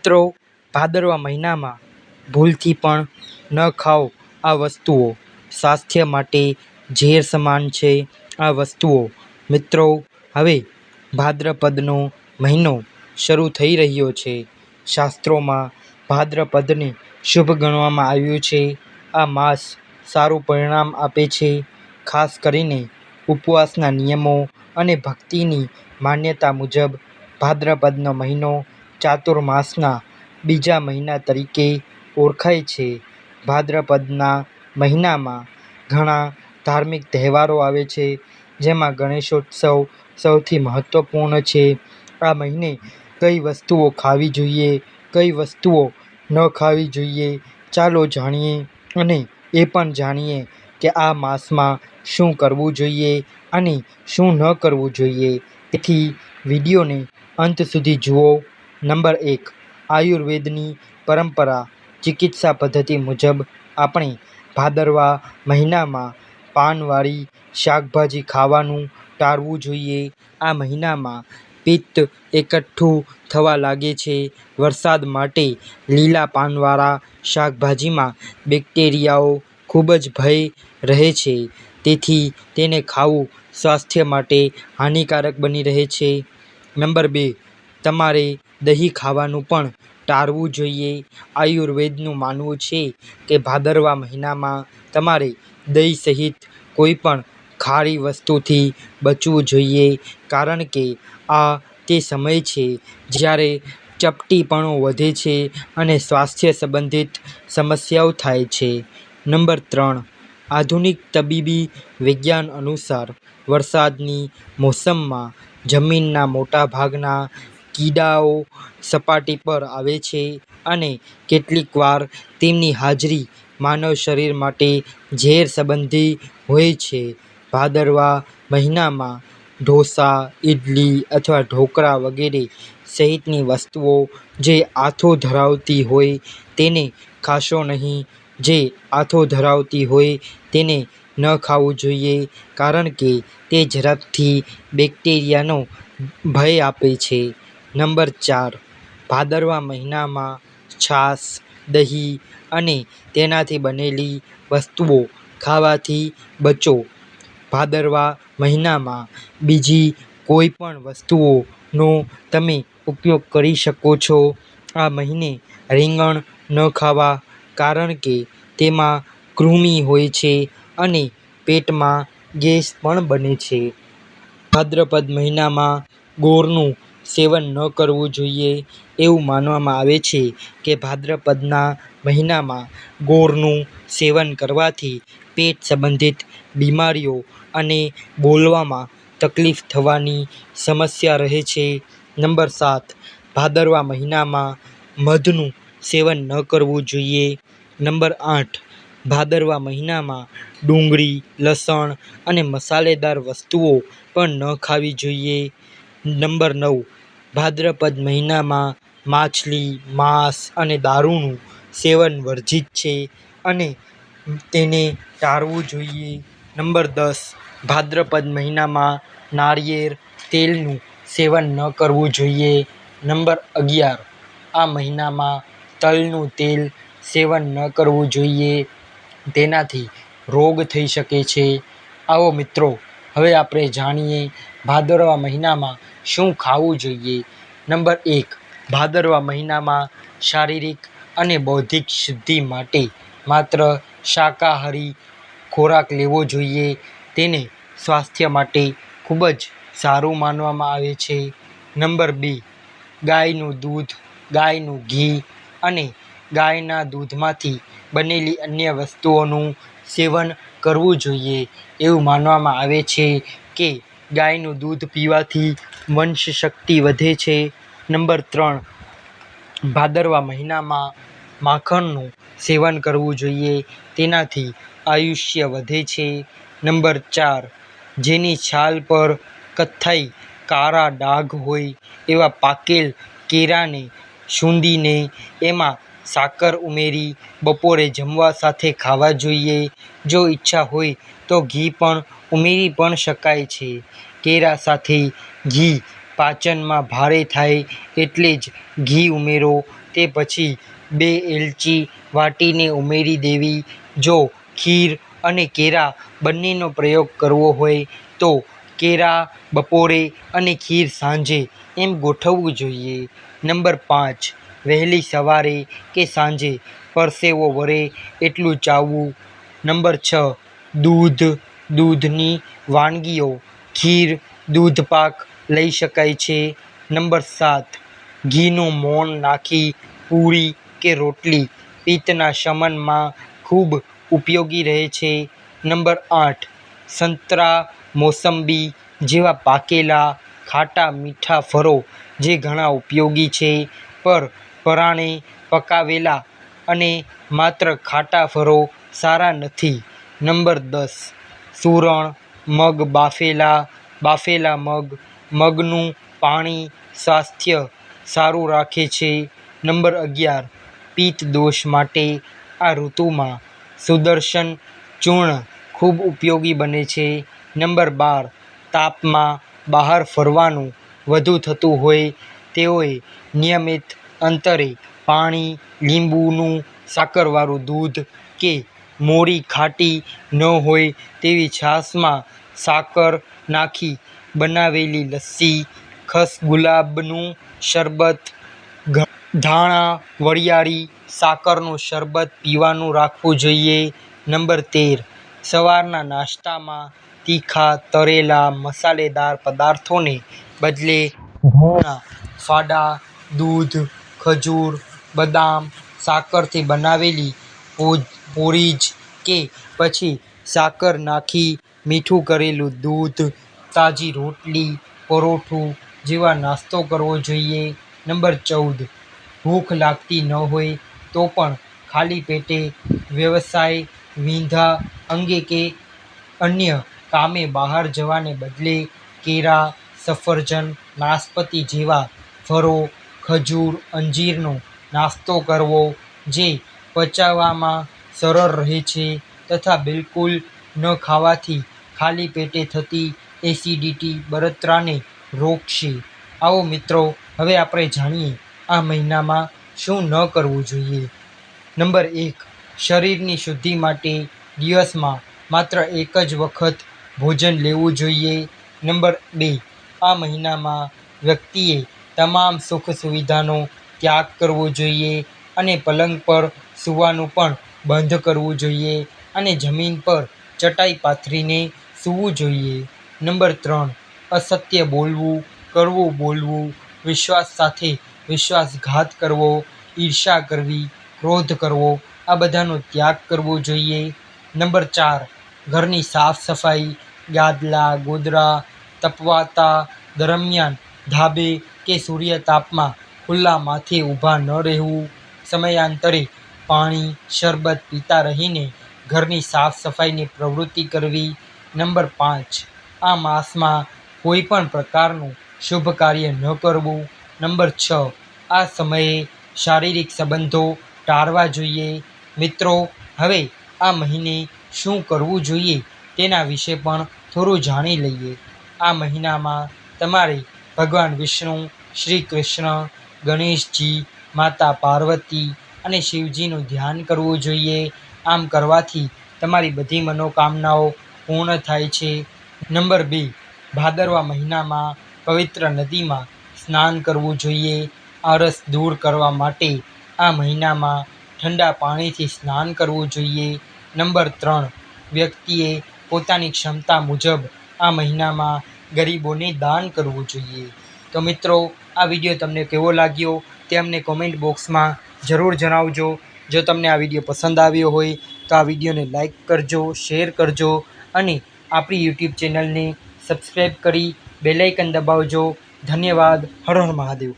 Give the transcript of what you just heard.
મિત્રો, ભાદરવા મહિનામાં ભૂલથી પણ ન ખાઓ આ વસ્તુઓ. સ્વાસ્થ્ય માટે ઝેર સમાન છે આ વસ્તુઓ. મિત્રો, હવે ભાદ્રપદનો મહિનો શરૂ થઈ રહ્યો છે. શાસ્ત્રોમાં ભાદ્રપદને શુભ ગણવામાં આવ્યું છે. આ માસ સારું પરિણામ આપે છે. ખાસ કરીને ઉપવાસના નિયમો અને ભક્તિની માન્યતા મુજબ ભાદ્રપદનો મહિનો ચાતુર્માસના બીજા મહિના તરીકે ઓળખાય છે. ભાદ્રપદના મહિનામાં ઘણા ધાર્મિક તહેવારો આવે છે, જેમાં ગણેશોત્સવ સૌથી મહત્વપૂર્ણ છે. આ મહિને કઈ વસ્તુઓ ખાવી જોઈએ, કઈ વસ્તુઓ ન ખાવી જોઈએ, ચાલો જાણીએ અને એ પણ જાણીએ કે આ માસમાં શું કરવું જોઈએ અને શું ન કરવું જોઈએ. તેથી વિડીયોને અંત સુધી જુઓ. નંબર 1. આયુર્વેદની પરંપરા. ચિકિત્સા પદ્ધતિ મુજબ આપણે ભાદરવા મહિનામાં પાનવાળી શાકભાજી ખાવાનું ટાળવું જોઈએ. આ મહિનામાં પિત્ત એકઠું થવા લાગે છે. વરસાદ માટે લીલા પાનવાળા શાકભાજીમાં બેક્ટેરિયાઓ ખૂબ જ ભય રહે છે, તેથી તેને ખાવું સ્વાસ્થ્ય માટે હાનિકારક બની રહે છે. નંબર 2. તમારે દહીં ખાવાનું પણ ટાળવું જોઈએ. આયુર્વેદનું માનવું છે કે ભાદરવા મહિનામાં તમારે દહીં સહિત કોઈપણ ખારી વસ્તુથી બચવું જોઈએ, કારણ કે આ તે સમય છે જ્યારે ચપટીપણું વધે છે અને સ્વાસ્થ્ય સંબંધિત સમસ્યાઓ થાય છે. નંબર 3. આધુનિક તબીબી વિજ્ઞાન અનુસાર વરસાદની મોસમમાં જમીનના મોટા ભાગના કીડાઓ સપાટી પર આવે છે અને કેટલીકવાર તેમની હાજરી માનવ શરીર માટે ઝેર સંબંધી હોય છે. ભાદરવા મહિનામાં ઢોસા, ઇડલી અથવા ઢોકળા વગેરે સહિતની વસ્તુઓ જે આથો ધરાવતી હોય તેને ખાશો નહીં. જે આથો ધરાવતી હોય તેને ન ખાવું જોઈએ, કારણ કે તે ઝડપથી બેક્ટેરિયાનો ભય આપે છે. નંબર 4. ભાદરવા મહિનામાં છાશ, દહીં અને તેનાથી બનેલી વસ્તુઓ ખાવાથી બચો. ભાદરવા મહિનામાં બીજી કોઈ પણ વસ્તુઓનો તમે ઉપયોગ કરી શકો છો. આ મહિને રીંગણ ન ખાવા, કારણ કે તેમાં કૃમિ હોય છે અને પેટમાં ગેસ પણ બને છે. ભાદ્રપદ મહિનામાં ગોળનું સેવન ન કરવું જોઈએ. એવું માનવામાં આવે છે કે ભાદ્રપદના મહિનામાં ગોળનું સેવન કરવાથી પેટ સંબંધિત બીમારીઓ અને બોલવામાં તકલીફ થવાની સમસ્યા રહે છે. નંબર 7. ભાદરવા મહિનામાં મધનું સેવન ન કરવું જોઈએ. નંબર 8. ભાદરવા મહિનામાં ડુંગળી, લસણ અને મસાલેદાર વસ્તુઓ પણ ન ખાવી જોઈએ. નંબર 9. ભાદ્રપદ મહિનામાં માછલી, માંસ અને દારૂનું સેવન વર્જિત છે અને તેને ટાળવું જોઈએ. નંબર 10. ભાદ્રપદ મહિનામાં નાળિયેર તેલનું સેવન ન કરવું જોઈએ. નંબર 11. આ મહિનામાં તલનું તેલ સેવન ન કરવું જોઈએ, તેનાથી રોગ થઈ શકે છે. આવો મિત્રો, હવે આપણે જાણીએ ભાદરવા મહિનામાં શું ખાવું જોઈએ. નંબર 1. ભાદરવા મહિનામાં શારીરિક અને બૌદ્ધિક શુદ્ધિ માટે માત્ર શાકાહારી ખોરાક લેવો જોઈએ. તેને સ્વાસ્થ્ય માટે ખૂબ જ સારું માનવામાં આવે છે. નંબર 2. ગાયનું દૂધ, ગાયનું ઘી અને ગાયના દૂધમાંથી બનેલી અન્ય વસ્તુઓનું સેવન કરવું જોઈએ. એવું માનવામાં આવે છે કે ગાયનું દૂધ પીવાથી વંશશક્તિ વધે છે. નંબર 3. ભાદરવા મહિનામાં માખણનું સેવન કરવું જોઈએ. તેનાથી આયુષ્ય વધે છે. નંબર 4. જેની છાલ પર કથ્થાઈ કાળા ડાઘ હોય એવા પાકેલ કેળાને સૂંદીને એમાં સાકર ઉમેરી બપોરે જમવા સાથે ખાવા જોઈએ. જો ઈચ્છા હોય તો ઘી પણ ઉમેરી પણ શકાય છે. કેળા સાથે ઘી પાચનમાં ભારે થાય એટલે જ ઘી ઉમેરો. તે પછી 2 એલચી વાટીને ઉમેરી દેવી. જો ખીર અને કેળા બંનેનો પ્રયોગ કરવો હોય તો કેળા બપોરે અને ખીર સાંજે એમ ગોઠવવું જોઈએ. નંબર 5, વહેલી સવારે કે સાંજે પરસેવો વરે એટલું ચાવવું. નંબર 6, દૂધની વાનગીઓ ખીર, દૂધપાક લઈ શકાય છે. નંબર 7, ઘીનું મોણ નાખી પૂરી કે રોટલી પિત્તના શમનમાં ખૂબ ઉપયોગી રહે છે. નંબર 8, સંતરા, મોસંબી જેવા પાકેલા ખાટા મીઠા ફળો જે ઘણા ઉપયોગી છે, પર પરાણે પકાવેલા અને માત્ર ખાટા ફળો સારા નથી. નંબર 10, સૂરણ, મગ બાફેલા મગનું પાણી સ્વાસ્થ્ય સારું રાખે છે. નંબર 11, પિત્ત દોષ માટે આ ઋતુમાં સુદર્શન ચૂર્ણ ખૂબ ઉપયોગી બને છે. નંબર 12, તાપમાં બહાર ફરવાનું વધુ થતું હોય તેઓએ નિયમિત અંતરે પાણી, લીંબુનું સાકરવાળું દૂધ કે મોરી ખાટી ન હોય તેવી છાશમાં સાકર નાખી બનાવેલી લસ્સી, ખસગુલાબનું શરબત, ધાણા, વરિયાળી, સાકરનું શરબત પીવાનું રાખવું જોઈએ. નંબર 13, સવારના નાસ્તામાં તીખા, તળેલા, મસાલેદાર પદાર્થોને બદલે ઘઉંના ફાડા, દૂધ, ખજૂર, બદામ, સાકરથી બનાવેલી પોરીજ કે પછી સાકર નાખી મીઠું કરેલું દૂધ, તાજી રોટલી, પરોઠું જેવા નાસ્તો કરવો જોઈએ. નંબર 14, ભૂખ લાગતી ન હોય તો પણ ખાલી પેટે વ્યવસાય, ધંધા અંગે કે અન્ય કામે બહાર જવાને બદલે કેળા, સફરજન, નાશપતી જેવા ફળો, ખજૂર, અંજીરનો નાસ્તો કરવો જે પચાવવામાં સરળ રહે છે તથા બિલકુલ ન ખાવાથી ખાલી પેટે થતી એસિડિટી બળતરાને રોકશે. આવો મિત્રો, હવે આપણે જાણીએ આ મહિનામાં શું ન કરવું જોઈએ. નંબર 1, શરીરની શુદ્ધિ માટે દિવસમાં માત્ર એક જ વખત ભોજન લેવું જોઈએ. નંબર 2, આ મહિનામાં વ્યક્તિએ તમામ સુખ સુવિધાનો ત્યાગ કરવો જોઈએ અને પલંગ પર સૂવાનું પણ બંધ કરવું જોઈએ અને જમીન પર ચટાઈ પાથરીને સૂવું જોઈએ. નંબર 3, અસત્ય બોલવું, કડવું બોલવું, વિશ્વાસ સાથે વિશ્વાસઘાત કરવો, ઈર્ષા કરવી, ક્રોધ કરવો આ બધાનો ત્યાગ કરવો જોઈએ. નંબર 4, ઘરની સાફ સફાઈ, ગાદલા, ગોદડા તપવાતા દરમિયાન ધાબે કે સૂર્યતાપમાં ખુલ્લા માથે ઊભા ન રહેવું. સમયાંતરે પાણી, શરબત પીતા રહીને ઘરની સાફ સફાઈની પ્રવૃત્તિ કરવી. નંબર 5, આ માસમાં કોઈ પણ પ્રકારનું શુભ કાર્ય ન કરવું. નંબર 6, આ સમયે શારીરિક સંબંધો ટાળવા જોઈએ. મિત્રો, હવે આ મહિને શું કરવું જોઈએ તેના વિશે પણ થોડું જાણી લઈએ. આ મહિનામાં તમારે ભગવાન વિષ્ણુ, શ્રી કૃષ્ણ, ગણેશજી, માતા પાર્વતી અને શિવજીનું ધ્યાન કરવું જોઈએ. આમ કરવાથી તમારી બધી મનોકામનાઓ પૂર્ણ થાય છે. નંબર 2, ભાદરવા મહિનામાં પવિત્ર નદીમાં સ્નાન કરવું જોઈએ. આળસ દૂર કરવા માટે આ મહિનામાં ઠંડા પાણીથી સ્નાન કરવું જોઈએ. નંબર 3, વ્યક્તિએ પોતાની ક્ષમતા મુજબ આ મહિનામાં ગરીબોને દાન કરવું જોઈએ. તો મિત્રો, આ વિડીયો તમને કેવો લાગ્યો તે અમને કોમેન્ટ બોક્સમાં જરૂર જણાવજો. જો તમને આ વિડીયો પસંદ આવ્યો હોય તો આ વિડીયોને લાઈક કરજો, શેર કરજો અને આપણી યુટ્યુબ ચેનલને સબસ્ક્રાઈબ કરી બેલ આઇકન દબાવજો. ધન્યવાદ. હર હર મહાદેવ.